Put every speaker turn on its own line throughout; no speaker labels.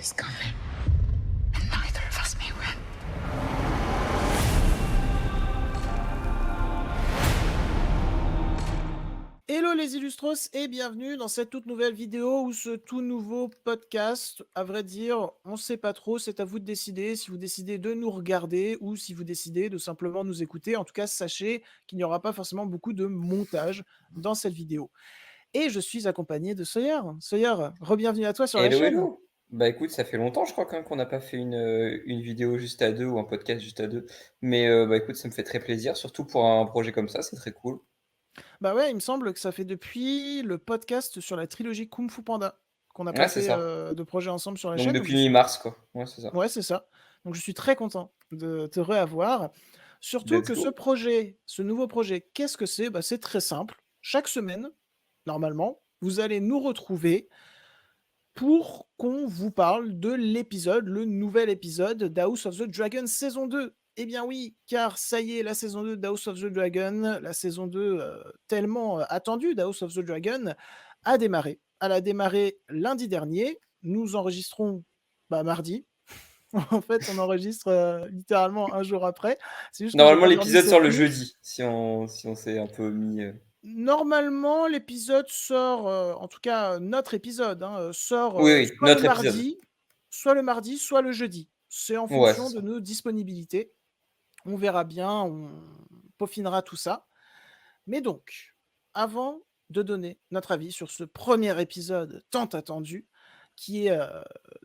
is coming, and neither of us may win.
Hello les Illustros et bienvenue dans cette toute nouvelle vidéo ou ce tout nouveau podcast. À vrai dire, on ne sait pas trop, c'est à vous de décider si vous décidez de nous regarder ou si vous décidez de simplement nous écouter. En tout cas, sachez qu'il n'y aura pas forcément beaucoup de montage dans cette vidéo. Et je suis accompagné de Sawyer. Sawyer, re-bienvenue à toi sur la
Hello,
chaîne.
hello! Bah écoute, ça fait longtemps, je crois, qu'on n'a pas fait une vidéo juste à deux ou un podcast juste à deux. Mais bah écoute, ça me fait très plaisir, surtout pour un projet comme ça, c'est très cool.
Bah ouais, il me semble que ça fait depuis le podcast sur la trilogie Kung Fu Panda qu'on n'a pas
Ouais, c'est
fait
ça.
de projet ensemble sur la
Donc
chaîne. Donc
depuis
je suis
mi-mars, quoi. Ouais, c'est ça.
Ouais, c'est ça. Donc je suis très content de te reavoir. Surtout
Let's
que ce
go!
projet, ce nouveau projet, qu'est-ce que c'est? Bah, c'est très simple. Chaque semaine, normalement, vous allez nous retrouver pour qu'on vous parle de l'épisode, le nouvel épisode d'House of the Dragon saison 2. Eh bien oui, car ça y est, la saison 2 d'House of the Dragon, la saison 2 tellement attendue d'House of the Dragon, a démarré. Elle a démarré lundi dernier. Nous enregistrons mardi. En fait, on enregistre, littéralement un jour après. C'est juste que j'ai
Normalement,
pas dormi
l'épisode sort
cette
le
nuit.
jeudi, si on s'est un peu mis.
Normalement, l'épisode sort, en tout cas, notre épisode, hein, sort,
Oui, oui, notre épisode.
soit le mardi, soit le jeudi. C'est en
Ouais,
fonction
c'est
de
ça.
nos disponibilités. On verra bien, on peaufinera tout ça. Mais donc, avant de donner notre avis sur ce premier épisode tant attendu, qui est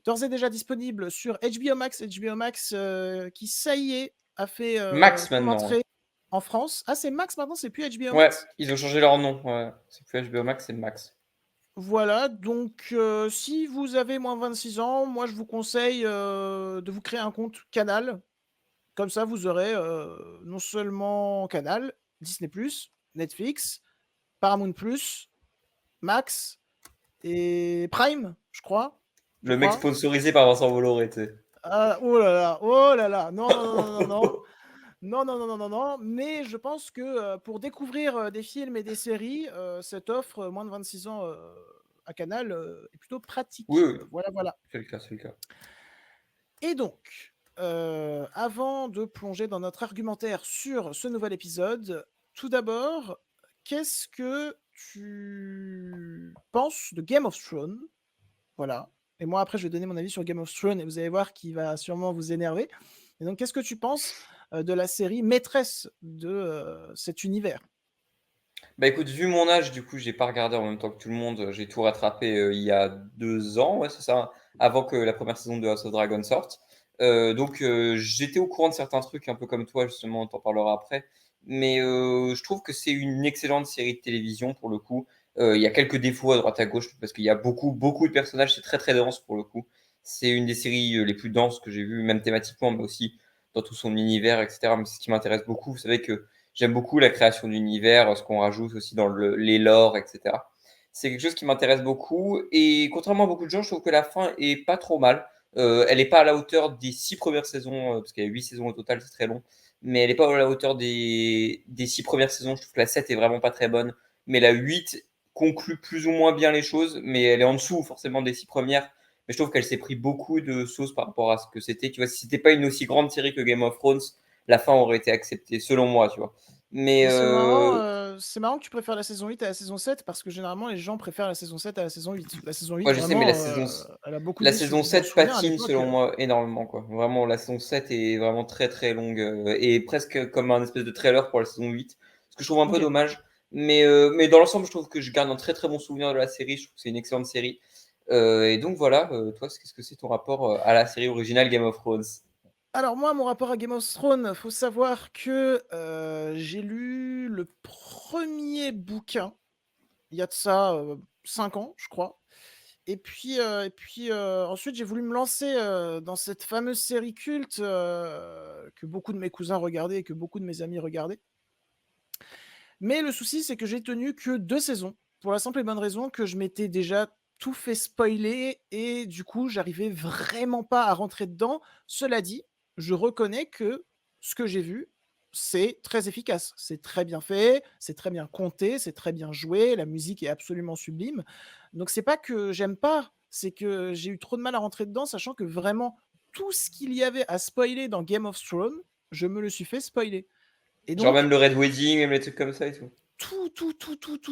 d'ores et déjà disponible sur HBO Max. HBO Max qui, ça y est, a fait
Max
son
maintenant, hein.
entrée en France. Ah, c'est Max maintenant, c'est plus HBO
Ouais,
Max?
ils ont changé leur nom. Ouais, c'est plus HBO Max, c'est Max.
Voilà, donc si vous avez moins de 26 ans, moi je vous conseille de vous créer un compte Canal. Comme ça, vous aurez non seulement Canal, Disney+, Netflix, Paramount+, Max et Prime, je crois. Je
Le mec
crois.
sponsorisé par Vincent Bolloré, tu sais.
Ah, oh là là, non, non, non, non, non, non. Non, non, non, non, non, non, mais je pense que, pour découvrir, des films et des séries, cette offre, moins de 26 ans, à Canal, est plutôt
Oui,
pratique.
oui,
Voilà, voilà.
c'est le cas, c'est le cas.
Et donc, avant de plonger dans notre argumentaire sur ce nouvel épisode, tout d'abord, qu'est-ce que tu penses de Game of Thrones? Voilà. Et moi, après, je vais donner mon avis sur Game of Thrones et vous allez voir qu'il va sûrement vous énerver. Et donc, qu'est-ce que tu penses de la série maîtresse de cet univers?
Bah écoute, vu mon âge, du coup, j'ai pas regardé en même temps que tout le monde. J'ai tout rattrapé il y a 2 ans, ouais, c'est ça, avant que la première saison de House of Dragon sorte. Donc, j'étais au courant de certains trucs, un peu comme toi, justement, on t'en parlera après. Mais je trouve que c'est une excellente série de télévision pour le coup. Il y a quelques défauts à droite à gauche parce qu'il y a beaucoup, beaucoup de personnages. C'est très, très dense pour le coup. C'est une des séries les plus denses que j'ai vues, même thématiquement, mais aussi dans tout son univers, etc. Mais c'est ce qui m'intéresse beaucoup. Vous savez que j'aime beaucoup la création d'univers, ce qu'on rajoute aussi dans les lores, etc. C'est quelque chose qui m'intéresse beaucoup. Et contrairement à beaucoup de gens, je trouve que la fin est pas trop mal. Elle n'est pas à la hauteur des 6 premières saisons, parce qu'il y a 8 saisons au total, c'est très long. Mais elle n'est pas à la hauteur des 6 premières saisons. Je trouve que la 7 est vraiment pas très bonne. Mais la 8 conclut plus ou moins bien les choses. Mais elle est en dessous forcément des 6 premières. Mais je trouve qu'elle s'est pris beaucoup de sauce par rapport à ce que c'était. Tu vois, si c'était pas une aussi grande série que Game of Thrones, la fin aurait été acceptée, selon moi, tu vois. Mais
Mais c'est marrant que tu préfères la saison 8 à la saison 7 parce que généralement les gens préfèrent la saison 7 à la saison 8. La saison 8
ouais, je sais, mais
vraiment, elle a beaucoup
la
déçu.
saison
Je m'en
7
souviens à
patine
l'époque,
selon moi énormément, quoi. Vraiment, la saison 7 est vraiment très très longue et presque comme un espèce de trailer pour la saison 8. Ce que je trouve un peu
OK.
dommage. Mais dans l'ensemble, je trouve que je garde un très très bon souvenir de la série. Je trouve que c'est une excellente série. Et donc voilà, toi, qu'est-ce que c'est ton rapport à la série originale Game of Thrones?
Alors moi, mon rapport à Game of Thrones, faut savoir que, j'ai lu le premier bouquin, il y a de ça, 5 ans, je crois. Ensuite j'ai voulu me lancer, dans cette fameuse série culte, que beaucoup de mes cousins regardaient et que beaucoup de mes amis regardaient. Mais le souci, c'est que j'ai tenu que 2 saisons, pour la simple et bonne raison que je m'étais déjà tout fait spoiler et du coup, j'arrivais vraiment pas à rentrer dedans. Cela dit, je reconnais que ce que j'ai vu, c'est très efficace. C'est très bien fait, c'est très bien compté, c'est très bien joué, la musique est absolument sublime. Donc c'est pas que j'aime pas c'est que j'ai eu trop de mal à rentrer dedans, sachant que vraiment tout ce qu'il y avait à spoiler dans Game of Thrones, je me le suis fait spoiler. Et
Genre même
donc,
le Red Wedding, même les trucs comme ça et tout.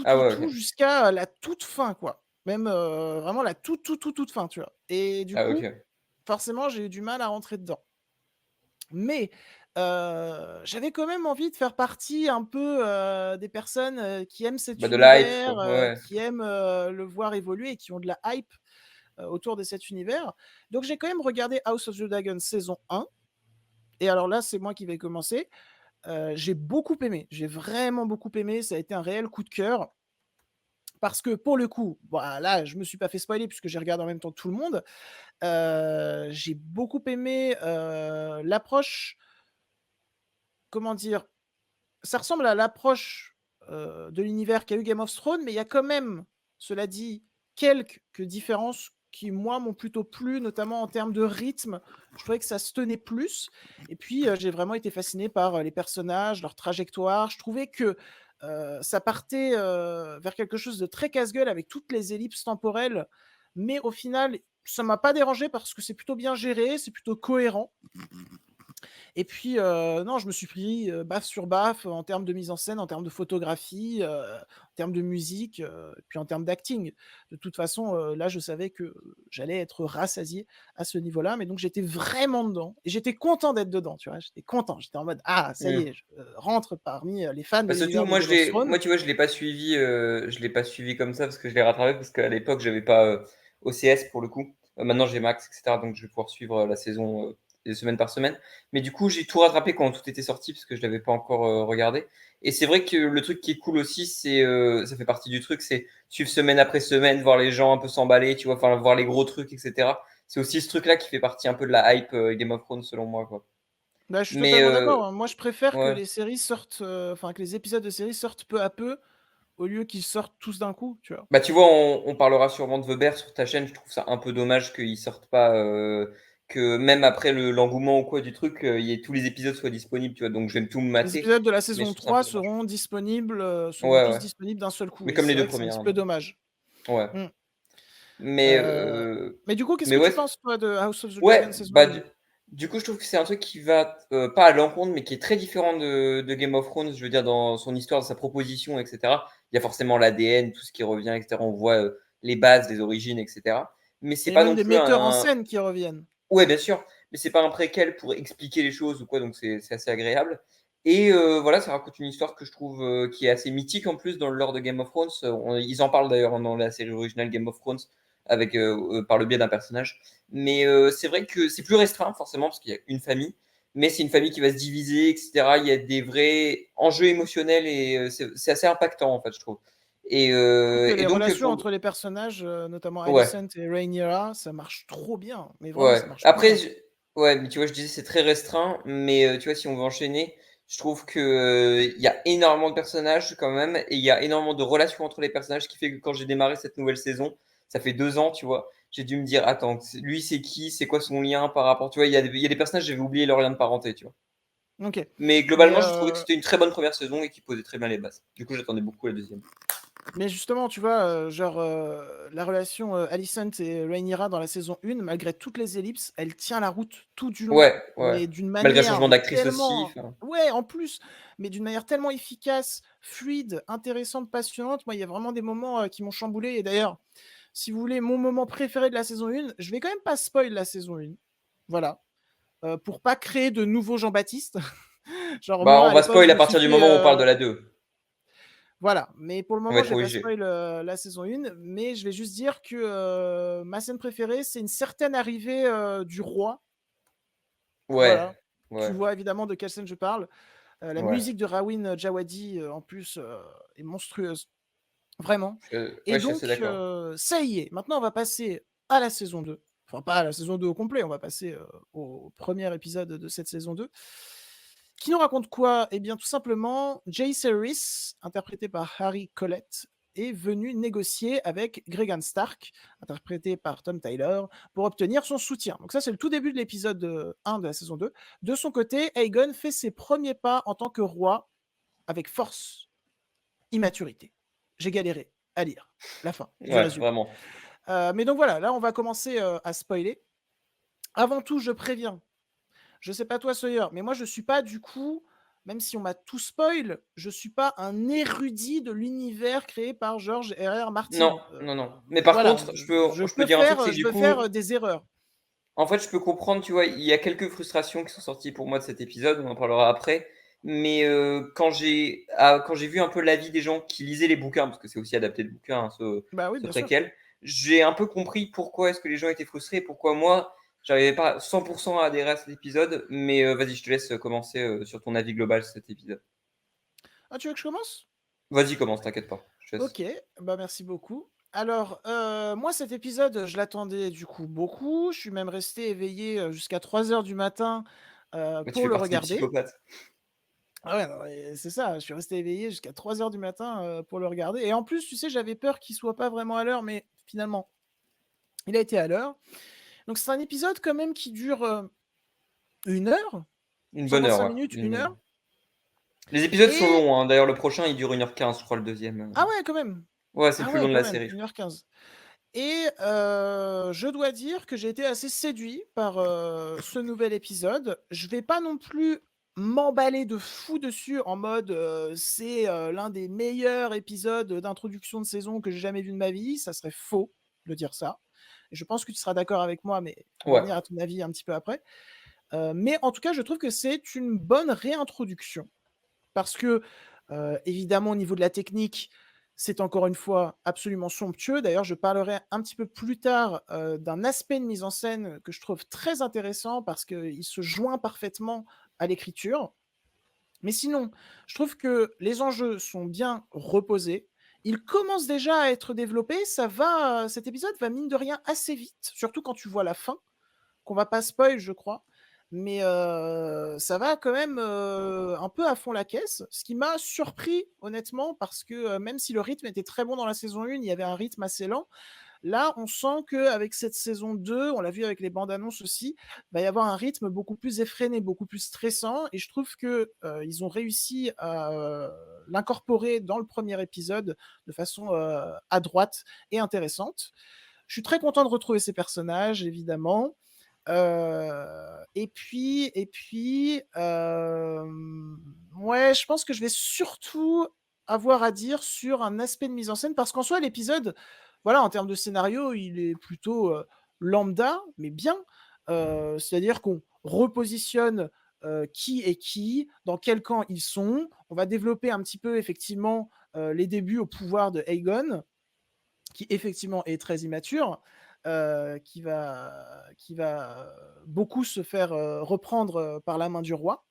Ah ouais, ok.
jusqu'à la toute fin, quoi. Même vraiment la toute fin, tu vois. Et du
Ah
coup,
ok.
forcément, j'ai eu du mal à rentrer dedans. Mais j'avais quand même envie de faire partie un peu des personnes qui aiment cet
Bah de la hype
univers,
quoi. Ouais.
qui aiment le voir évoluer et qui ont de la hype autour de cet univers. Donc j'ai quand même regardé House of the Dragon saison 1. Et alors là, c'est moi qui vais commencer. J'ai beaucoup aimé, j'ai vraiment beaucoup aimé. Ça a été un réel coup de cœur. Parce que pour le coup, bah, là, je me suis pas fait spoiler puisque j'ai regardé en même temps que tout le monde. J'ai beaucoup aimé l'approche, comment dire? Ça ressemble à l'approche de l'univers qu'a eu Game of Thrones, mais il y a quand même, cela dit, quelques différences qui, moi, m'ont plutôt plu, notamment en termes de rythme. Je trouvais que ça se tenait plus. Et puis, j'ai vraiment été fasciné par les personnages, leur trajectoire. Je trouvais que ça partait vers quelque chose de très casse-gueule avec toutes les ellipses temporelles, mais au final, ça m'a pas dérangé parce que c'est plutôt bien géré, c'est plutôt cohérent. Et puis, non, je me suis pris, baffe sur baffe, en termes de mise en scène, en termes de photographie, en termes de musique, et puis en termes d'acting. De toute façon, là, je savais que j'allais être rassasié à ce niveau-là, mais donc j'étais vraiment dedans et j'étais content d'être dedans, tu vois? J'étais content, j'étais en mode: «Ah, ça y
Mmh.
est, je rentre parmi, les fans de
Bah surtout
l'univers de Game of Thrones».
moi tu vois je l'ai pas suivi comme ça parce que je l'ai rattrapé parce qu'à l'époque j'avais pas OCS pour le coup. Maintenant j'ai Max etc donc je vais pouvoir suivre la saison semaine par semaine. Mais du coup j'ai tout rattrapé quand tout était sorti parce que je l'avais pas encore regardé. Et c'est vrai que le truc qui est cool aussi c'est ça fait partie du truc c'est suivre semaine après semaine voir les gens un peu s'emballer tu vois enfin voir les gros trucs etc. C'est aussi ce truc là qui fait partie un peu de la hype Game of Thrones selon moi quoi.
Bah, je suis
Mais
totalement d'accord, hein. Moi, je préfère que
ouais.
les séries sortent, enfin, que les épisodes de séries sortent peu à peu, au lieu qu'ils sortent tous d'un coup, tu vois?
Bah, tu vois, on parlera sûrement de Weber sur ta chaîne. Je trouve ça un peu dommage qu'ils sortent pas, que même après l'engouement ou quoi du truc, il y ait tous les épisodes soient disponibles, tu vois. Donc je vais tout me
Les
mater,
épisodes de la
mais je
saison
trouve ça un
3
peu dommage.
seront
Ouais,
tous
ouais.
disponibles d'un seul coup
Mais
et
comme les
c'est
deux
vrai que c'est un
premières,
petit
hein,
peu
du coup.
dommage.
Ouais.
Mmh.
Mais,
Heu, mais du coup, qu'est-ce
mais
que tu
ouais,
penses toi de House of the
ouais,
Dragon saison
bah
1?
du coup, je trouve que c'est un truc qui va pas à l'encontre, mais qui est très différent de Game of Thrones. Je veux dire, dans son histoire, dans sa proposition, etc. Il y a forcément l'ADN, tout ce qui revient, etc. On voit les bases, les origines, etc. Mais c'est
Et
pas
même
non
des
plus
metteurs en
un,
scène qui reviennent.
ouais, bien sûr, mais c'est pas un préquel pour expliquer les choses ou quoi, donc c'est assez agréable. Et voilà, ça raconte une histoire que je trouve qui est assez mythique en plus dans le lore de Game of Thrones. Ils en parlent d'ailleurs dans la série originale Game of Thrones avec par le biais d'un personnage. Mais c'est vrai que c'est plus restreint forcément parce qu'il y a une famille, mais c'est une famille qui va se diviser, etc. Il y a des vrais enjeux émotionnels et c'est assez impactant en fait, je trouve.
Je trouve que
Et
les
donc
relations
pour
entre les personnages, notamment
ouais.
Alicent et Rhaenyra, ça marche trop bien, mais vraiment
Ouais.
ça marche trop
Après,
bien.
ouais, mais tu vois, je disais c'est très restreint, mais tu vois, si on veut enchaîner, je trouve que il y a énormément de personnages quand même, et il y a énormément de relations entre les personnages, ce qui fait que quand j'ai démarré cette nouvelle saison, ça fait 2 ans, tu vois, j'ai dû me dire, attends, lui c'est qui, c'est quoi son lien par rapport, tu vois, il y a des personnages, j'avais oublié leur lien de parenté, tu vois.
OK.
Mais
Mais
globalement, je trouvais que c'était une très bonne première saison et qui posait très bien les bases. Du coup, j'attendais beaucoup la deuxième.
Mais justement, tu vois, genre, la relation, Alicent et Rhaenyra dans la saison 1, malgré toutes les ellipses, elle tient la route tout du long.
Ouais, ouais.
Mais d'une
Malgré le
manière,
changement
mais
d'actrice aussi.
tellement
Enfin,
ouais, en plus, mais d'une manière tellement efficace, fluide, intéressante, passionnante. Moi, il y a vraiment des moments, qui m'ont chamboulé et d'ailleurs, si vous voulez mon moment préféré de la saison 1, je vais quand même pas spoil la saison 1. Voilà, pour pas créer de nouveaux Jean-Baptiste. Genre
bah,
moi,
on
à
va
l'époque,
spoil
je
à
me suis
partir du
fait,
moment où on parle de la 2.
voilà, mais pour le
On va
moment, je
être
vais pas
obligé.
spoil, la saison 1, mais je vais juste dire que, ma scène préférée, c'est une certaine arrivée, du roi.
Ouais,
Voilà. Tu
ouais,
vois évidemment de quelle scène je parle. La
ouais.
musique de Rawin Djawadi, en plus, est monstrueuse, vraiment. Et
Ouais, je suis assez
donc,
d'accord.
ça y est, maintenant on va passer à la saison 2. Enfin pas à la saison 2 au complet, on va passer, au premier épisode de cette saison 2. Qui nous raconte quoi? Eh bien, tout simplement, Jace Harris, interprété par Harry Collett, est venu négocier avec Gregan Stark, interprété par Tom Tyler, pour obtenir son soutien. Donc ça, c'est le tout début de l'épisode 1 de la saison 2. De son côté, Aegon fait ses premiers pas en tant que roi avec force, immaturité. J'ai galéré à lire la fin du
Ouais,
résumé.
vraiment.
Mais donc voilà, là, on va commencer à spoiler. Avant tout, je préviens, je sais pas toi, Sawyer, mais moi, je suis pas du coup, même si on m'a tout spoil, je suis pas un érudit de l'univers créé par George R.R.
Non,
Martin.
non, non. Mais par
Voilà,
contre,
je
je peux
peux
dire un truc, c'est
faire,
que
je
du
peux faire
coup,
des erreurs.
en fait, je peux comprendre, tu vois, il y a quelques frustrations qui sont sorties pour moi de cet épisode, on en parlera après. Mais quand j'ai vu un peu l'avis des gens qui lisaient les bouquins, parce que c'est aussi adapté de bouquins, hein,
Bah oui,
ce
bien sûr.
préquel, j'ai un peu compris pourquoi est-ce que les gens étaient frustrés, et pourquoi moi, j'arrivais pas 100% à adhérer à cet épisode. Mais vas-y, je te laisse commencer sur ton avis global sur cet épisode.
Ah, tu veux que je commence?
Vas-y, commence, t'inquiète pas. Je te laisse.
Ok, bah merci beaucoup. Alors, moi, cet épisode, je l'attendais du coup beaucoup. Je suis même resté éveillé jusqu'à 3 heures du matin
Mais tu
pour
fais
le
partie des
regarder.
psychopathes.
Ah ouais, non, mais c'est ça, je suis resté éveillé jusqu'à 3 heures du matin pour le regarder. Et en plus, tu sais, j'avais peur qu'il soit pas vraiment à l'heure, mais finalement, il a été à l'heure. Donc, c'est un épisode quand même qui dure 1 heure,
Une bonne heure,
55
ouais.
minutes,
Une
1
bonne
heure.
heure. Les épisodes sont
Et.
longs, hein. D'ailleurs, le prochain, il dure 1h15, je crois, le deuxième.
Ah ouais, quand même.
Ouais, c'est le
Ah
plus long
ouais,
de
quand
la
même,
série, je
1h15. Et je dois dire que j'ai été assez séduit par ce nouvel épisode. Je vais pas non plus m'emballer de fou dessus en mode c'est l'un des meilleurs épisodes d'introduction de saison que j'ai jamais vu de ma vie. Ça serait faux de dire ça. Et je pense que tu seras d'accord avec moi, mais on va
Ouais.
venir à ton avis un petit peu après. Mais en tout cas, je trouve que c'est une bonne réintroduction parce que, évidemment, au niveau de la technique, c'est encore une fois absolument somptueux. D'ailleurs, je parlerai un petit peu plus tard, d'un aspect de mise en scène que je trouve très intéressant parce qu'il se joint parfaitement à l'écriture. Mais sinon, je trouve que les enjeux sont bien reposés. Ils commencent déjà à être développés. Cet épisode va mine de rien assez vite, surtout quand tu vois la fin qu'on va pas spoil, je crois. Mais ça va quand même un peu à fond la caisse. Ce qui m'a surpris, honnêtement, parce que même si le rythme était très bon dans la saison 1, il y avait un rythme assez lent. Là, on sent qu'avec cette saison 2, on l'a vu avec les bandes annonces aussi, il va y avoir un rythme beaucoup plus effréné, beaucoup plus stressant. Et je trouve que ils ont réussi à l'incorporer dans le premier épisode de façon adroite et intéressante. Je suis très content de retrouver ces personnages, évidemment. Ouais, je pense que je vais surtout avoir à dire sur un aspect de mise en scène parce qu'en soi, l'épisode, voilà, en termes de scénario, il est plutôt lambda, mais bien. C'est-à-dire qu'on repositionne qui est qui, dans quel camp ils sont. On va développer un petit peu, effectivement, les débuts au pouvoir de Aegon, qui effectivement est très immature, qui va beaucoup se faire reprendre par la main du roi.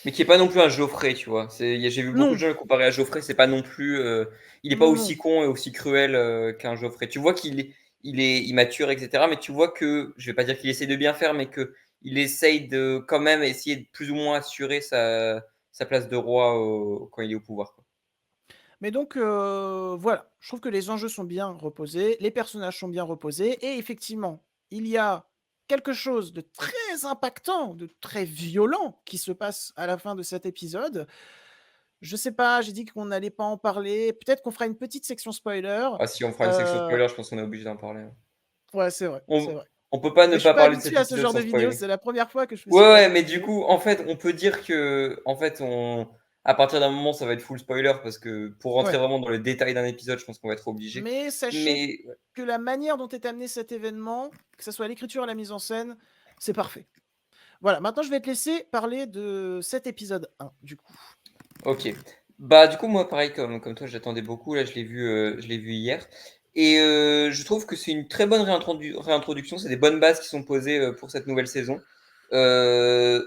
Mais qui est pas non plus un Geoffrey, tu vois. J'ai vu beaucoup
Non,
de gens le comparer à Geoffrey, c'est pas non plus. Il est pas
non, non.
aussi con et aussi cruel qu'un Geoffrey. Tu vois il est immature, etc. Mais tu vois que, je vais pas dire qu'il essaie de bien faire, mais que il essaye de quand même essayer de plus ou moins assurer sa place de roi quand il est au pouvoir, quoi.
Mais donc, voilà, je trouve que les enjeux sont bien reposés, les personnages sont bien reposés, et effectivement, il y a quelque chose de très impactant, de très violent qui se passe à la fin de cet épisode. Je sais pas, j'ai dit qu'on n'allait pas en parler. Peut-être qu'on fera une petite section spoiler.
Ah, si on fera une section
Euh,
spoiler, je pense qu'on est obligé d'en parler, hein.
Ouais, c'est vrai, c'est
On,
vrai.
on peut pas ne
Mais je suis
pas
pas
parler de
habitué
cet
à ce
épisode
genre de
sans
vidéo,
spoiler.
c'est la première fois que je fais ce
Ouais,
genre
ouais,
de
mais du
vidéo.
coup, en fait, on peut dire que, en fait, à partir d'un moment, ça va être full spoiler parce que pour rentrer
Ouais.
vraiment dans le détail d'un épisode, je pense qu'on va être obligé.
Mais sachez
Mais
que la manière dont est amené cet événement, que ce soit l'écriture et la mise en scène, c'est parfait. Voilà, maintenant je vais te laisser parler de cet épisode 1, du coup.
ok. Bah, du coup, moi, pareil, comme toi, j'attendais beaucoup. Là, je l'ai vu hier. Et je trouve que c'est une très bonne réintroduction. C'est des bonnes bases qui sont posées pour cette nouvelle saison.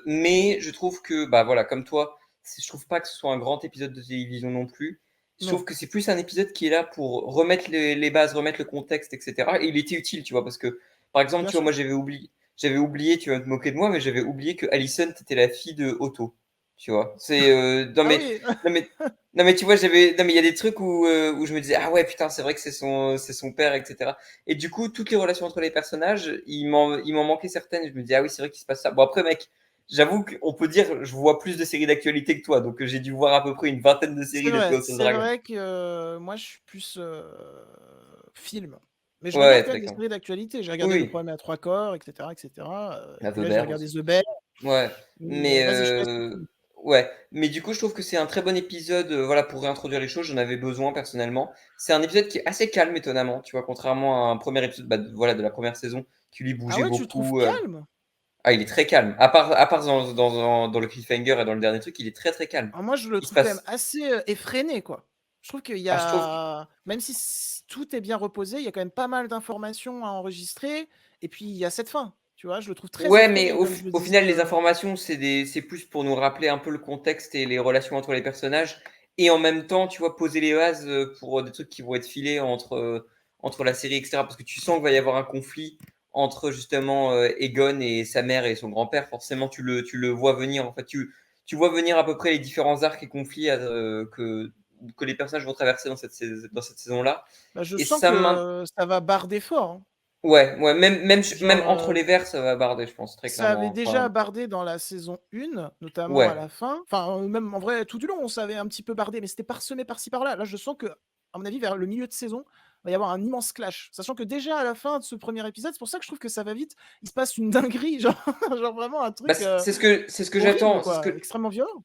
Mais je trouve que, bah voilà, comme toi, je trouve pas que ce soit un grand épisode de télévision non plus. Je
Non,
trouve que c'est plus un épisode qui est là pour remettre les bases, remettre le contexte, etc. Et il était utile, tu vois, parce que, par exemple,
bien
tu vois,
sûr.
moi, j'avais oublié, tu vas te moquer de moi, mais j'avais oublié que Alicent était la fille de Otto. Tu vois,
Ah oui.
non mais, non mais tu vois, non mais il y a des trucs où je me disais, ah ouais, putain, c'est vrai que c'est son père, etc. Et du coup, toutes les relations entre les personnages, il m'en manquait certaines. Je me dis, ah oui, c'est vrai qu'il se passe ça. Bon, après, mec, j'avoue qu'on peut dire, je vois plus de séries d'actualité que toi, donc j'ai dû voir à peu près une vingtaine de séries depuis House of
C'est
Dragon.
vrai que moi je suis plus film. Mais je regarde
Ouais,
quand
très
même des
clairement.
séries d'actualité. J'ai regardé Le
Oui,
Problème à 3 corps, et cetera,
la
puis
The
là, j'ai
Bear
regardé
aussi.
The Bear,
Ouais,
mais
mais
vas-y, je te laisse continuer.
ouais, mais du coup, je trouve que c'est un très bon épisode, voilà, pour réintroduire les choses. J'en avais besoin personnellement. C'est un épisode qui est assez calme, étonnamment, tu vois, contrairement à un premier épisode, bah, voilà, de la première saison qui lui
Ah
bougeait
ouais, tu le trouves
beaucoup.
calme?
Ah, il est très calme. À part dans le cliffhanger et dans le dernier truc, il est très très calme.
Ah moi, je le
Il se
trouve quand même
passe.
assez, effréné, quoi. Je trouve qu'il y
Ah, je trouve.
a même si tout est bien reposé, il y a quand même pas mal d'informations à enregistrer et puis il y a cette fin, tu vois? Je le trouve très
Ouais, mais
effréné comme je le
au
disais,
final, les informations, c'est plus pour nous rappeler un peu le contexte et les relations entre les personnages. Et en même temps, tu vois, poser les bases pour des trucs qui vont être filés entre la série, etc. Parce que tu sens qu'il va y avoir un conflit entre justement Egon et sa mère et son grand-père. Forcément, tu le vois venir. En fait, tu vois venir à peu près les différents arcs et conflits que les personnages vont traverser dans cette saison-là.
bah, je
Et
sens
ça m'int
que ça va barder fort, hein.
Ouais, ouais, même
Genre,
entre les vers, ça va barder, je pense, très
ça avait
clairement.
déjà
Enfin,
bardé dans la saison 1, notamment à
ouais.
la fin. Enfin, même en vrai, tout du long, ça avait un petit peu bardé, mais c'était parsemé par-ci par-là. Là, je sens que, à mon avis, vers le milieu de saison, il va y avoir un immense clash. Sachant que déjà à la fin de ce premier épisode, c'est pour ça que je trouve que ça va vite. Il se passe une dinguerie, genre, genre vraiment un
Bah,
truc
c'est ce que
horrible,
j'attends,
quoi, extrêmement violent.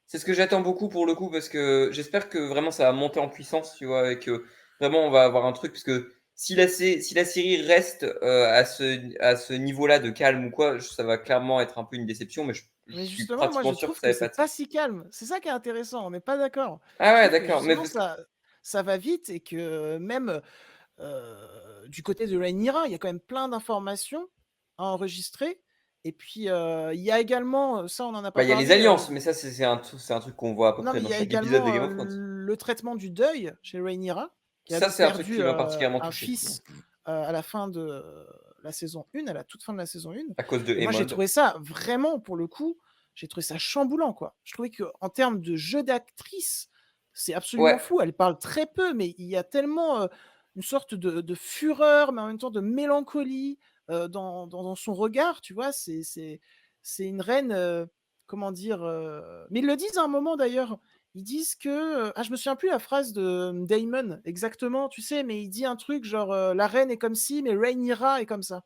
c'est ce que j'attends beaucoup pour le coup parce que j'espère que vraiment ça va monter en puissance, tu vois, et que vraiment on va avoir un truc parce que si la série reste à ce niveau-là de calme ou quoi, ça va clairement être un peu une déception, mais je
Mais
suis
justement, moi,
pratiquement
je
sûr que
trouve
ça
que
va pas
c'est
être ça.
pas si calme. C'est ça qui est intéressant, on n'est pas d'accord.
Ah
Je
ouais,
trouve que
d'accord, mais
justement
parce que
ça va vite et que même, du côté de Rhaenyra, il y a quand même plein d'informations à enregistrer et puis, il y a également, ça on n'en a
bah
pas
il y a les
parlé,
alliances, mais ça c'est un truc qu'on voit à peu
non,
près
mais il
dans
y a
chaque épisode de
également,
Game of Thrones.
le traitement du deuil chez Rhaenyra, qui a
Ça,
donc
c'est un truc qui
perdu,
m'a particulièrement
un
touché,
fils, à la fin de la saison 1, à la toute fin de la saison 1
à cause de
et moi j'ai
Aemond.
trouvé ça vraiment, pour le coup, j'ai trouvé ça chamboulant, quoi. Je trouvais qu'en termes de jeu d'actrice, c'est absolument
Ouais,
fou. Elle parle très peu, mais il y a tellement, une sorte de fureur, mais en même temps de mélancolie, dans son regard, tu vois? C'est une reine, comment dire? Mais ils le disent à un moment d'ailleurs. Ils disent que, je me souviens plus la phrase de, Daemon exactement, tu sais? Mais il dit un truc genre, «La reine est comme ci, mais Rhaenyra est comme ça».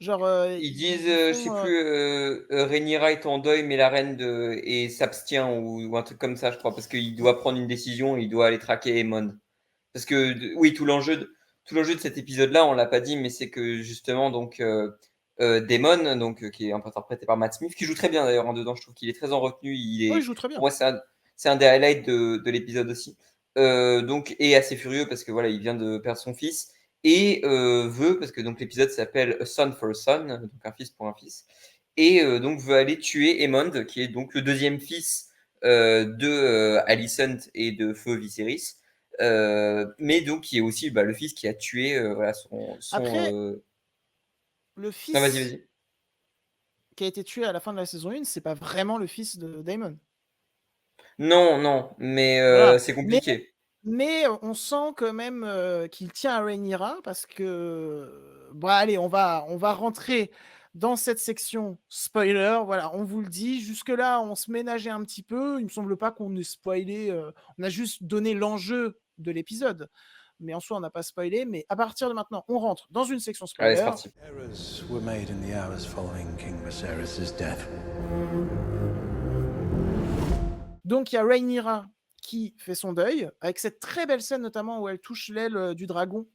Genre,
ils
ils
disent,
ils
je sais
font,
plus, Rhaenyra est en deuil, mais la reine s'abstient ou un truc comme ça, je crois, parce qu'il doit prendre une décision, il doit aller traquer Aemond. Parce que, oui, tout l'enjeu de cet épisode-là, on l'a pas dit, mais c'est que justement, donc, Daemon, donc, qui est interprété par Matt Smith, qui joue très bien d'ailleurs en dedans, je trouve qu'il est très en retenue.
il joue très
Pour
bien.
moi, c'est un des highlights de l'épisode aussi. Donc, et assez furieux parce que voilà, il vient de perdre son fils et parce que donc l'épisode s'appelle A Son for a Son, donc un fils pour un fils, et donc veut aller tuer Aemond, qui est donc le deuxième fils de Alicent et de Feu Viserys, mais donc qui est aussi le fils qui a tué voilà,
Après, le
Non, vas-y,
fils
vas-y.
qui a été tué à la fin de la saison 1, c'est pas vraiment le fils de Daemon.
Non, non, mais
Voilà.
c'est
Mais
compliqué.
on sent quand même, qu'il tient à Rhaenyra parce que, bon allez, on va rentrer dans cette section spoiler, voilà, on vous le dit. Jusque-là, on se ménageait un petit peu. Il me semble pas qu'on ait spoilé, on a juste donné l'enjeu de l'épisode. Mais en soi, on n'a pas spoilé. Mais à partir de maintenant, on rentre dans une section
Allez, c'est
spoiler.
parti.
Errors were made in the hours following King Viserys' death.
Donc il y a Rhaenyra qui fait son deuil, avec cette très belle scène notamment où elle touche l'aile, du dragon.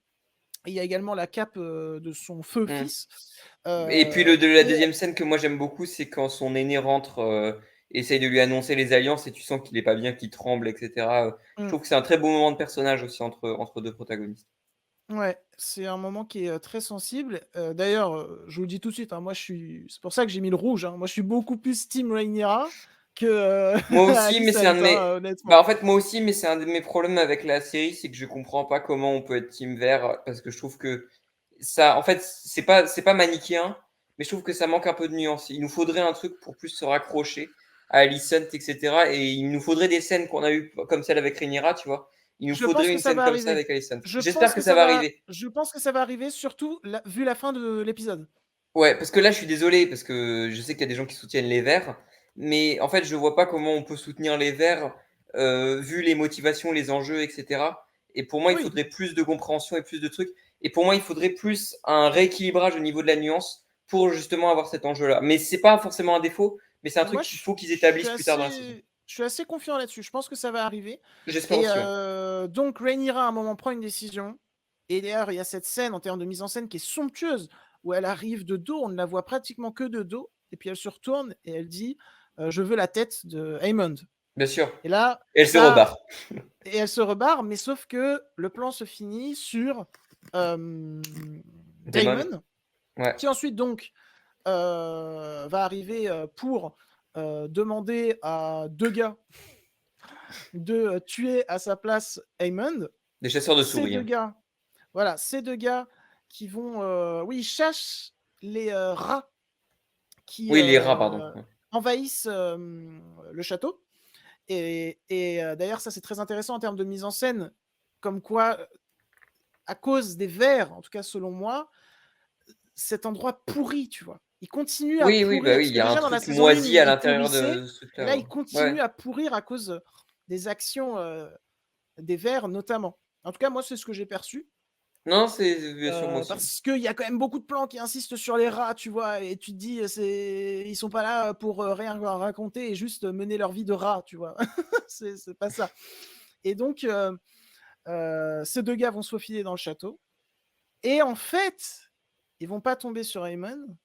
Et il y a également la cape, de son feu
Mm.
fils.
Et puis la
Et
deuxième scène que moi j'aime beaucoup, c'est quand son aîné rentre, essaye de lui annoncer les alliances et tu sens qu'il est pas bien, qu'il tremble, etc. Je
mmh,
trouve que c'est un très beau moment de personnage aussi entre deux protagonistes.
ouais, c'est un moment qui est, très sensible. D'ailleurs, je vous le dis tout de suite, hein, moi je suis c'est pour ça que j'ai mis le rouge, hein. Moi je suis beaucoup plus team Rhaenyra que,
Moi aussi, mais c'est un
Alicent,
de mes.
hein,
Bah,
honnêtement.
en fait, moi aussi, mais c'est un de mes problèmes avec la série, c'est que je comprends pas comment on peut être team vert parce que je trouve que ça, en fait, c'est pas manichéen, mais je trouve que ça manque un peu de nuance. Il nous faudrait un truc pour plus se raccrocher à Alicent, etc. Et il nous faudrait des scènes qu'on a eues comme celle avec Rhaenyra, tu vois. Il nous
Je pense
faudrait
que
une
ça
scène
va
comme ça
arriver.
avec Alicent.
Je pense
J'espère que
que
ça
ça
va
va
arriver.
je pense que ça va arriver surtout la vu la fin de l'épisode.
Ouais, parce que là, je suis désolé, parce que je sais qu'il y a des gens qui soutiennent les Verts, mais en fait, je vois pas comment on peut soutenir les Verts vu les motivations, les enjeux, etc. Et pour moi, il
Oui.
faudrait plus de compréhension et plus de trucs. Et pour moi, il faudrait plus un rééquilibrage au niveau de la nuance pour justement avoir cet enjeu-là. Mais c'est pas forcément un défaut, mais c'est un truc
Moi,
qu'il faut qu'ils
je suis
établissent plus tard dans la saison.
assez confiant là-dessus. Je pense que ça va arriver.
J'espère
Et
aussi. Ouais.
donc, Rhaenyra, à un moment, prend une décision. Et d'ailleurs, il y a cette scène en termes de mise en scène qui est somptueuse, où elle arrive de dos, on ne la voit pratiquement que de dos, et puis elle se retourne et elle dit je veux la tête de Aemond.
Bien sûr.
Et là,
Et elle se rebarre.
Et elle se rebarre, mais sauf que le plan se finit sur
Daemon.
Daemon,
Ouais.
qui ensuite donc va arriver pour demander à deux gars de tuer à sa place Aemond.
Des chasseurs de
Ces
souris.
deux
Hein.
gars, voilà, ces deux gars qui vont, oui, chassent les rats qui
Oui, les rats, pardon. Ouais.
envahissent le château. Et d'ailleurs, ça c'est très intéressant en termes de mise en scène, comme quoi, à cause des vers, en tout cas selon moi, cet endroit pourrit, tu vois. Il continue à
Oui, oui, bah
pourrir,
oui,
parce
il
que
y a un
déjà dans la
truc
saison 1,
moisi à
il
l'intérieur
pourrissait,
de ce
et
truc-là.
là il
Ouais.
continue à pourrir à cause des actions des vers notamment. En tout cas, moi c'est ce que j'ai perçu.
Non, c'est bien sûr moi aussi.
Parce qu'il y a quand même beaucoup de plans qui insistent sur les rats, tu vois, et tu te dis, ils sont pas là pour rien raconter et juste mener leur vie de rat, tu vois. c'est pas ça. Et donc, ces deux gars vont se faufiler dans le château. Et en fait, ils vont pas tomber sur Aemon,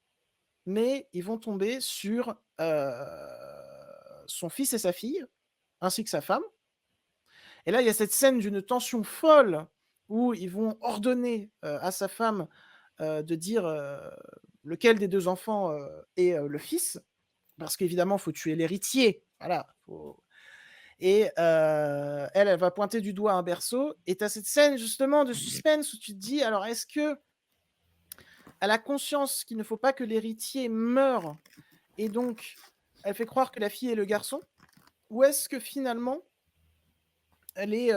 mais ils vont tomber sur son fils et sa fille, ainsi que sa femme. Et là, il y a cette scène d'une tension folle où ils vont ordonner à sa femme de dire lequel des deux enfants est le fils, parce qu'évidemment, il faut tuer l'héritier. Voilà. Et elle va pointer du doigt un berceau. Et tu as cette scène justement de suspense où tu te dis, alors est-ce que elle a conscience qu'il ne faut pas que l'héritier meure et donc elle fait croire que la fille est le garçon, ou est-ce que finalement elle est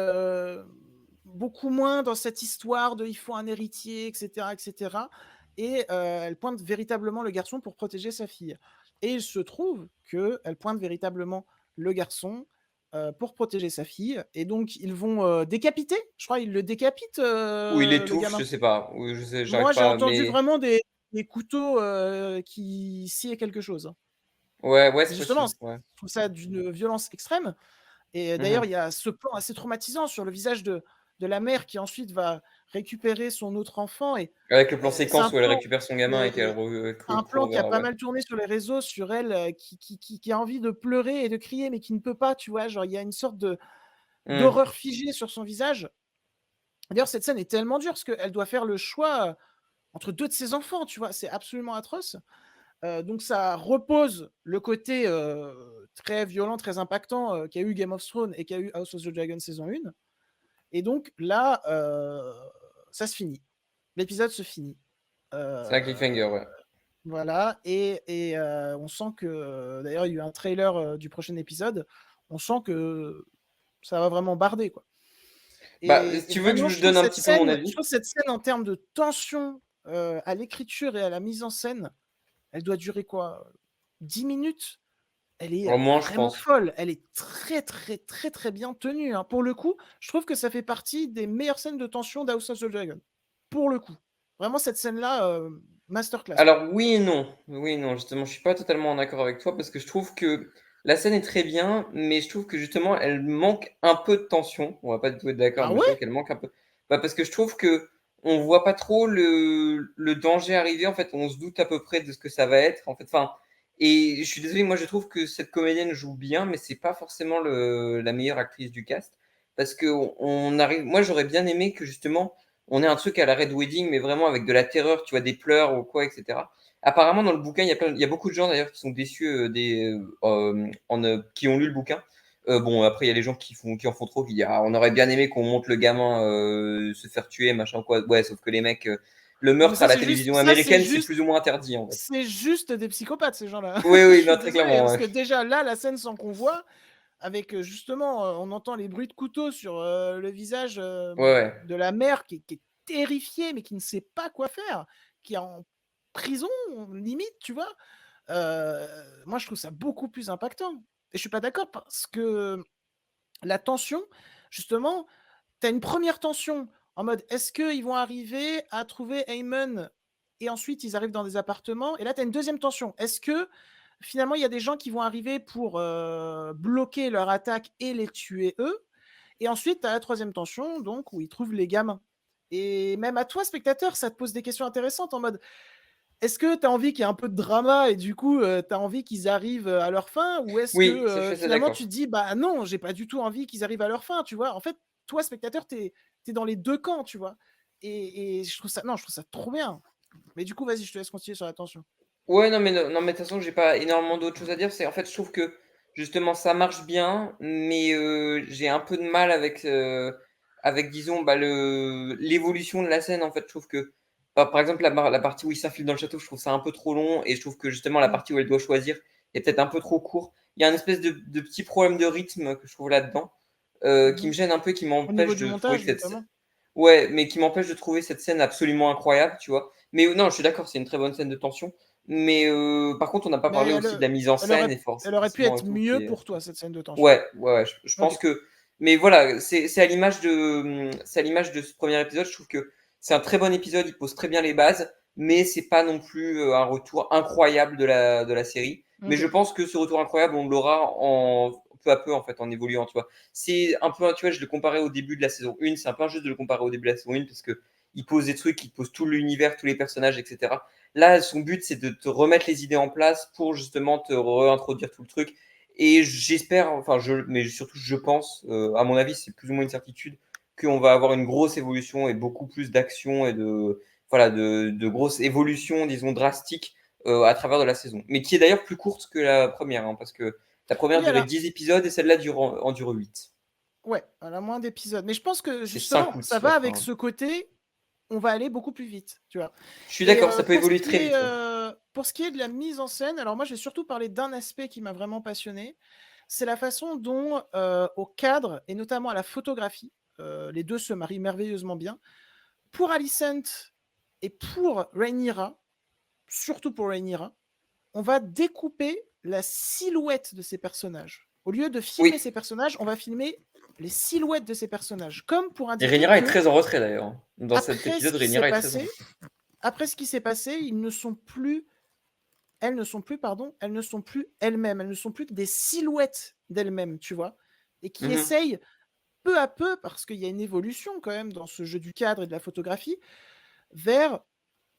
beaucoup moins dans cette histoire de il faut un héritier, etc., etc. Et elle pointe véritablement le garçon pour protéger sa fille. Et il se trouve qu'elle pointe véritablement le garçon pour protéger sa fille. Et donc ils vont décapiter. Je crois ils le décapitent
Ou il
le
étouffe, je
gamin.
sais pas. Ou je sais, j'arrive
Moi j'ai
pas.
entendu
Mais
vraiment des couteaux qui sciaient quelque chose, hein.
ouais, ouais,
Et
c'est
justement,
possible. Ouais.
je trouve ça d'une violence extrême. Et d'ailleurs,
Mhm.
il y a ce plan assez traumatisant sur le visage de la mère qui ensuite va récupérer son autre enfant. Et
Avec le plan
c'est
séquence où elle récupère son gamin et qu'elle
un plan
court
qui a
vers.
pas
Ouais.
mal tourné sur les réseaux, sur elle qui a envie de pleurer et de crier, mais qui ne peut pas, tu vois. Genre, il y a une sorte
Mhm.
d'horreur figée sur son visage. D'ailleurs, cette scène est tellement dure parce qu'elle doit faire le choix entre deux de ses enfants, tu vois. C'est absolument atroce. Donc ça repose le côté très violent, très impactant qu'a eu Game of Thrones et qu'a eu House of the Dragon saison 1. Et donc là, ça se finit. L'épisode se finit.
C'est un cliffhanger, ouais.
Voilà. Et on sent que, d'ailleurs, il y a eu un trailer du prochain épisode. On sent que ça va vraiment barder, quoi.
Bah,
Et
si tu veux que
vraiment,
je donne un petit peu mon avis.
je trouve cette scène en termes de tension à l'écriture et à la mise en scène, elle doit durer quoi 10 minutes. Elle est
Au moins, je
vraiment
pense.
folle. Elle est très, très, très, très bien tenue, hein. Pour le coup, je trouve que ça fait partie des meilleures scènes de tension d'House of the Dragon. Pour le coup. Vraiment, cette scène-là, masterclass.
Alors oui et non. Oui et non, justement, je suis pas totalement en accord avec toi parce que je trouve que la scène est très bien, mais je trouve que justement, elle manque un peu de tension. On va pas du tout être d'accord,
Ah
mais je trouve
ouais
qu'elle manque un peu. Bah, parce que je trouve que on voit pas trop le danger arriver. En fait, on se doute à peu près de ce que ça va être. En fait, enfin, et je suis désolé, moi je trouve que cette comédienne joue bien, mais c'est pas forcément la meilleure actrice du cast. Parce que on arrive. Moi, j'aurais bien aimé que justement on ait un truc à la Red Wedding, mais vraiment avec de la terreur, tu vois, des pleurs ou quoi, etc. Apparemment, dans le bouquin, il y a beaucoup de gens d'ailleurs qui sont déçus qui ont lu le bouquin. Bon, après, il y a les gens qui en font trop, qui disent ah, on aurait bien aimé qu'on montre le gamin se faire tuer, machin quoi. Ouais, sauf que les mecs, le
Non, mais
meurtre à
ça,
la
c'est juste,
télévision américaine, c'est plus ou moins
c'est
interdit en fait.
c'est juste des psychopathes, ces gens-là.
Oui,
Je
oui,
suis
non, très
désolé,
clairement.
parce
Ouais,
que déjà, là, la scène sans qu'on voit, avec justement, on entend les bruits de couteau sur le visage
ouais. Ouais.
de la mère qui est terrifiée, mais qui ne sait pas quoi faire, qui est en prison, limite, tu vois. Moi, je trouve ça beaucoup plus impactant. Et je suis pas d'accord parce que la tension, justement, tu as une première tension en mode est-ce qu'ils vont arriver à trouver Aemon et ensuite ils arrivent dans des appartements et là tu as une deuxième tension. Est-ce que finalement il y a des gens qui vont arriver pour bloquer leur attaque et les tuer eux et ensuite tu as la troisième tension donc où ils trouvent les gamins. Et même à toi spectateur ça te pose des questions intéressantes en mode est-ce que tu as envie qu'il y ait un peu de drama et du coup, tu as envie qu'ils arrivent à leur fin ou est-ce
Oui, ça, je suis
que
assez
finalement
d'accord.
tu te dis bah non, j'ai pas du tout envie qu'ils arrivent à leur fin, tu vois? En fait, toi spectateur, tu es dans les 2 camps, tu vois? Et je trouve ça trop bien. Mais du coup, vas-y, je te laisse continuer sur la tension.
Ouais, non, mais non, mais de toute façon, j'ai pas énormément d'autres choses à dire. C'est en fait, je trouve que justement, ça marche bien, mais j'ai un peu de mal avec disons, bah, l'évolution de la scène. En fait, je trouve que, bah, par exemple, la partie où il s'infile dans le château, je trouve ça un peu trop long, et je trouve que justement, la
Mmh.
partie où elle doit choisir est peut-être un peu trop court. Il y a un espèce de petit problème de rythme que je trouve là-dedans, qui me
Mmh.
gêne un peu, qui
Au niveau
m'empêche
du
de trouver
montage
que cette
notamment?
ouais, mais qui m'empêche de trouver cette scène absolument incroyable, tu vois. Mais non, je suis d'accord, c'est une très bonne scène de tension. Mais par contre, on n'a pas
Mais
parlé aussi de la mise en scène et
elle aurait pu
forcément et
être
tout
mieux
qui est.
pour toi cette scène de tension.
Ouais, ouais, ouais, je
OK.
pense que. Mais voilà, c'est à l'image c'est à l'image de ce premier épisode. Je trouve que c'est un très bon épisode, il pose très bien les bases, mais c'est pas non plus un retour incroyable de la série. Mais je
OK.
pense que ce retour incroyable, on l'aura en peu à peu en fait, en évoluant, tu vois. C'est un peu, tu vois, je le comparais au début de la saison 1, c'est un peu injuste de le comparer au début de la saison 1 parce que il pose des trucs, il pose tout l'univers, tous les personnages, etc. Là, son but, c'est de te remettre les idées en place pour justement te réintroduire tout le truc. Et j'espère, enfin, mais surtout, je pense, à mon avis, c'est plus ou moins une certitude, qu'on va avoir une grosse évolution et beaucoup plus d'action et voilà, de grosses évolutions, disons, drastiques à travers de la saison. Mais qui est d'ailleurs plus courte que la première, hein, parce que la première
Oui,
durait
alors
10 épisodes et celle-là en dure 8.
ouais, elle a moins d'épisodes. Mais je pense que
C'est 5
justement,
ou
ça
6 la
va
fin,
avec
hein.
ce côté on va aller beaucoup plus vite, tu vois?
Je suis
Et
d'accord, ça peut évoluer très vite. Ouais.
pour ce qui est de la mise en scène, alors moi, je vais surtout parler d'un aspect qui m'a vraiment passionné. C'est la façon dont, au cadre et notamment à la photographie, les 2 se marient merveilleusement bien. Pour Alicent et pour Rhaenyra, surtout pour Rhaenyra, on va découper la silhouette de ces personnages. Au lieu de filmer
Oui,
ces personnages, on va filmer les silhouettes de ces personnages, comme pour
et
indiquer
Rhaenyra est
que
très en retrait d'ailleurs. Dans cet
après ce
épisode,
qui s'est
Rhaenyra est très en
passé
retrait.
après ce qui s'est passé, elles ne sont plus, pardon, elles ne sont plus elles-mêmes, elles ne sont plus que des silhouettes d'elles-mêmes, tu vois? Et qui
Mhm,
essayent peu à peu, parce qu'il y a une évolution quand même dans ce jeu du cadre et de la photographie, vers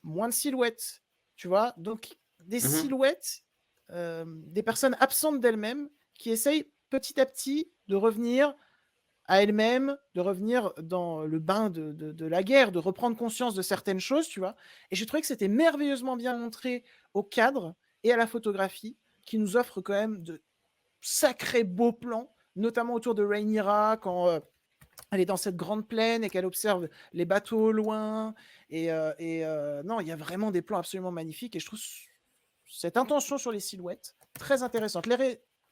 moins de silhouettes, tu vois? Donc des
mhm.
silhouettes, des personnes absentes d'elles-mêmes qui essayent petit à petit de revenir à elle-même, de revenir dans le bain de la guerre, de reprendre conscience de certaines choses, tu vois? Et j'ai trouvé que c'était merveilleusement bien montré au cadre et à la photographie, qui nous offre quand même de sacrés beaux plans, notamment autour de Rhaenyra quand, elle est dans cette grande plaine et qu'elle observe les bateaux au loin non, il y a vraiment des plans absolument magnifiques et je trouve cette intention sur les silhouettes très intéressante.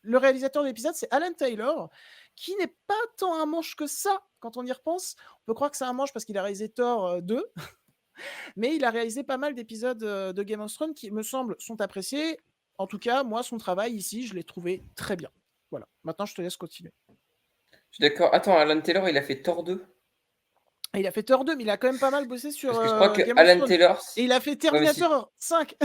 Le réalisateur de l'épisode, c'est Alan Taylor, qui n'est pas tant un manche que ça quand on y repense. On peut croire que c'est un manche parce qu'il a réalisé Thor 2, mais il a réalisé pas mal d'épisodes de Game of Thrones qui, me semble, sont appréciés. En tout cas, moi, son travail ici, je l'ai trouvé très bien. Voilà, maintenant je te laisse continuer.
Je suis d'accord. Attends, Alan Taylor, il a fait Thor 2?
Et il a fait Thor 2, mais il a quand même pas mal bossé sur
Parce que je crois que
Game of
Alan
Thrones.
Taylor.
Et il a fait
Ouais, mais,
Terminator 5.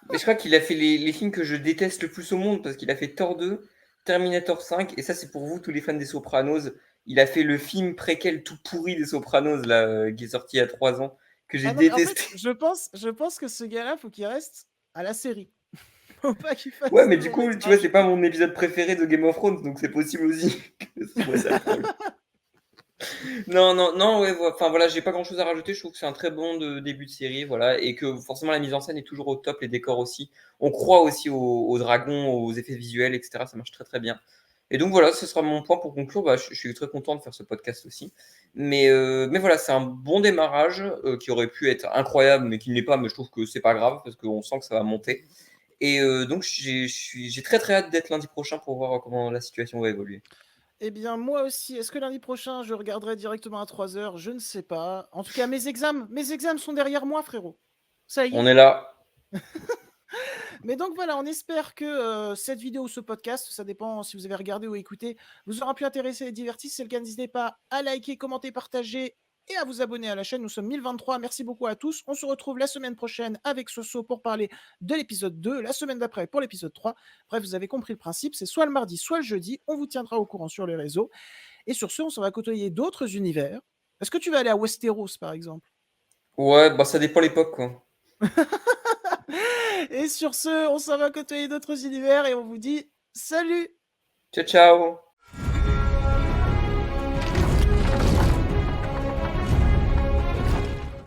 mais je crois qu'il a fait les films que je déteste le plus au monde parce qu'il a fait Thor 2, Terminator 5, et ça, c'est pour vous, tous les fans des Sopranos. Il a fait le film préquel tout pourri des Sopranos, là, qui est sorti il y a 3 ans, que j'ai
Ah non, mais en fait,
détesté.
je pense que ce gars-là, faut qu'il reste à la série. Faut pas qu'il
Ouais,
fasse
mais
de
du
long
coup, tu vois, c'est
métrage.
pas mon épisode préféré de Game of Thrones, donc c'est possible aussi que ce soit ça le problème. Non, non, non, ouais, enfin voilà, j'ai pas grand chose à rajouter. Je trouve que c'est un très bon début de série, voilà, et que forcément la mise en scène est toujours au top, les décors aussi. On croit aussi aux dragons, aux effets visuels, etc. Ça marche très très bien. Et donc voilà, ce sera mon point pour conclure. Bah, je suis très content de faire ce podcast aussi. Mais voilà, c'est un bon démarrage qui aurait pu être incroyable, mais qui ne l'est pas. Mais je trouve que c'est pas grave parce qu'on sent que ça va monter. Et donc j'ai très très hâte d'être lundi prochain pour voir comment la situation va évoluer.
Eh bien, moi aussi. Est-ce que lundi prochain, je regarderai directement à 3 heures? Je ne sais pas. En tout cas, mes examens sont derrière moi, frérot. Ça y
On
est.
est là.
Mais donc voilà, on espère que cette vidéo ou ce podcast, ça dépend si vous avez regardé ou écouté, vous aura pu intéresser et divertir. Si c'est le cas, n'hésitez pas à liker, commenter, partager et à vous abonner à la chaîne. Nous sommes 1023. Merci beaucoup à tous. On se retrouve la semaine prochaine avec Soso pour parler de l'épisode 2, la semaine d'après pour l'épisode 3. Bref, vous avez compris le principe, c'est soit le mardi, soit le jeudi. On vous tiendra au courant sur les réseaux. Et sur ce, on s'en va côtoyer d'autres univers. Est-ce que tu vas aller à Westeros, par exemple?
Ouais, bah ça dépend l'époque, quoi.
Et sur ce, on s'en va côtoyer d'autres univers et on vous dit salut!
Ciao, ciao!